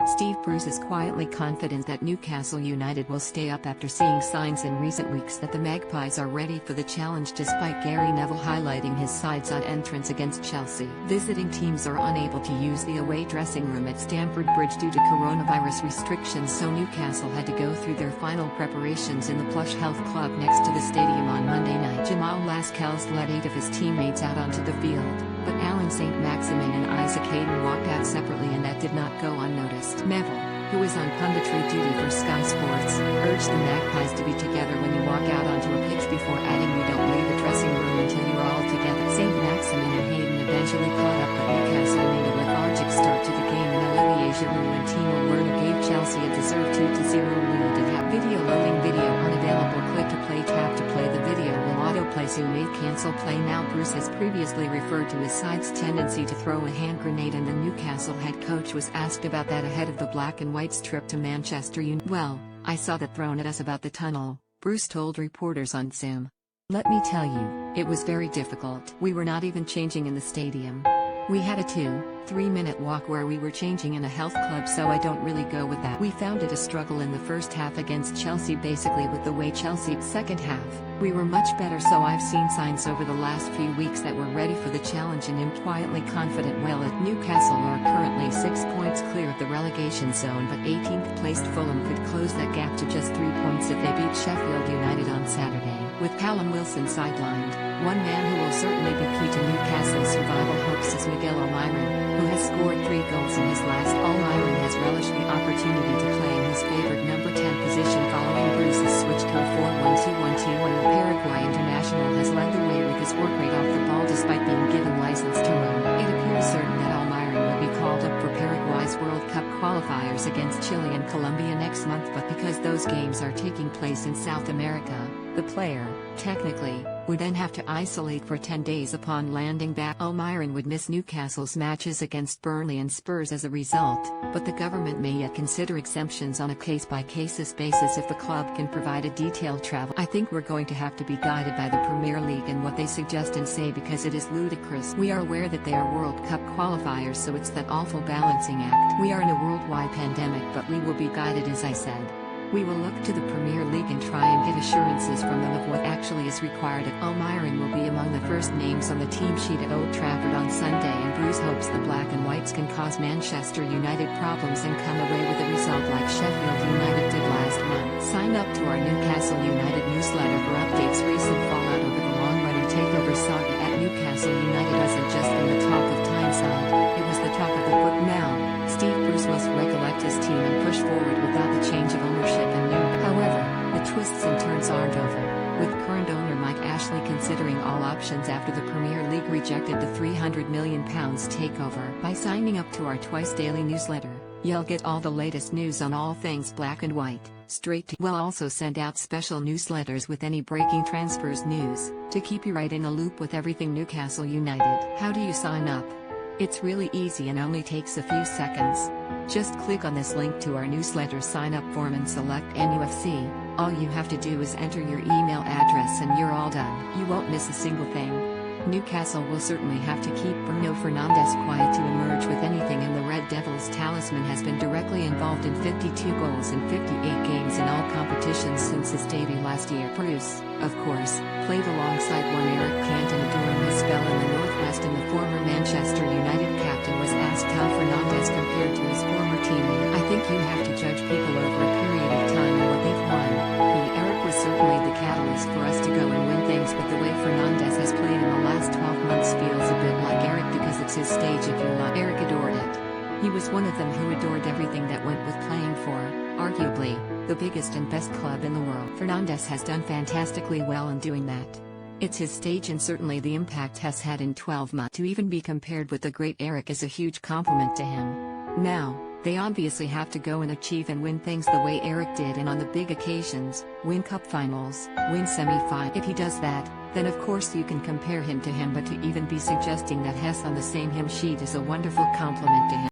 Steve Bruce is quietly confident that Newcastle United will stay up after seeing signs in recent weeks that the Magpies are ready for the challenge despite Gary Neville highlighting his side's entrance against Chelsea. Visiting teams are unable to use the away dressing room at Stamford Bridge due to coronavirus restrictions, so Newcastle had to go through their final preparations in the Plush Health Club next to the stadium on Monday night. Jamal Lascelles led 8 of his teammates out onto the field, but Alan St. Maximin and Isaac Hayden walked out separately, and that did not go unnoticed. Neville, who is on punditry duty for Sky Sports, urged the Magpies to be together when you walk out onto a pitch, before adding, "We don't leave the dressing room until you're all together." St. Maximin and Hayden eventually caught up, but Newcastle made a lethargic start to the game, and Olivier Giroud and Timo Werner gave Chelsea a deserved 2-0 lead and have video loading. Video unavailable. Click to play. Tap to play. The video will autoplay. Zoom 8. Cancel play now. Bruce has previously referred to his side's tendency to throw a hand grenade, and the Newcastle head coach was asked about that ahead of the Black and White's trip to Manchester United. "Well, I saw that thrown at us about the tunnel," Bruce told reporters on Zoom. "Let me tell you, it was very difficult. We were not even changing in the stadium. We had a 2-3 minute walk where we were changing in a health club, so I don't really go with that. We found it a struggle in the first half against Chelsea, basically with the way Chelsea. Second half, we were much better, so I've seen signs over the last few weeks that we're ready for the challenge and am quietly confident." Well, at Newcastle are currently 6 points clear of the relegation zone, but 18th placed Fulham could close that gap to just 3 points if they beat Sheffield United on Saturday. With Callum Wilson sidelined, one man who will certainly be key to Newcastle's survival hopes is Miguel Almiron, who has scored 3 goals in his last. Almiron has relished the opportunity to play in his favored number 10 position following Bruce's switch to a 4-1-2-1-2, and the Paraguay international has led the way with his work rate off the ball despite being given license to run. It appears certain that Almiron will be called up for Paraguay's World Cup qualifiers against Chile and Colombia next month, but because those games are taking place in South America, the player, technically, would then have to isolate for 10 days upon landing back. Almiron would miss Newcastle's matches against Burnley and Spurs as a result, but the government may yet consider exemptions on a case-by-case basis if the club can provide a detailed travel. "I think we're going to have to be guided by the Premier League and what they suggest and say, because it is ludicrous. We are aware that they are World Cup qualifiers, so it's that awful balancing act. We are in a worldwide pandemic, but we will be guided, as I said. We will look to the Premier League and try and get assurances from them of what actually is required." Almiron will be among the first names on the team sheet at Old Trafford on Sunday, and Bruce hopes the Black and Whites can cause Manchester United problems and come away with a result like Sheffield United did last month. Sign up to our Newcastle United newsletter for updates. Recent fallout over the long-running takeover saga at Newcastle United hasn't just been the talk of Tyneside, it was the talk of the foot. Now, Steve Bruce must recollect his team and push forward without the change of ownership and new. However, the twists and turns aren't over, with current owner Mike Ashley considering all options after the Premier League rejected the £300 million takeover. By signing up to our twice-daily newsletter, you'll get all the latest news on all things Black and White, straight to. We'll also send out special newsletters with any breaking transfers news, to keep you right in the loop with everything Newcastle United. How do you sign up? It's really easy and only takes a few seconds. Just click on this link to our newsletter sign-up form and select NUFC. All you have to do is enter your email address and you're all done. You won't miss a single thing. Newcastle will certainly have to keep Bruno Fernandes quiet to emerge with anything, and the Red Devils talisman has been directly involved in 52 goals in 58 games in all competitions since his debut last year. Bruce, of course, played alongside one Eric Cantona during his spell in the Northwest, and the former Manchester United captain was asked how Fernandes compared to his former teammate. "I think you have to judge people over a period of time and what they've won. Eric was certainly the catalyst for us to go and win things, but the way Fernandes has played in the last 12 months feels a bit like Eric, because it's his stage if you like." Eric adored it. He was one of them who adored everything that went with playing for, arguably, the biggest and best club in the world. Fernandes has done fantastically well in doing that. It's his stage, and certainly the impact has had in 12 months. To even be compared with the great Eric is a huge compliment to him. Now, they obviously have to go and achieve and win things the way Eric did, and on the big occasions, win cup finals, win semi-finals. If he does that, then of course you can compare him to him, but to even be suggesting that Hess on the same hymn sheet is a wonderful compliment to him.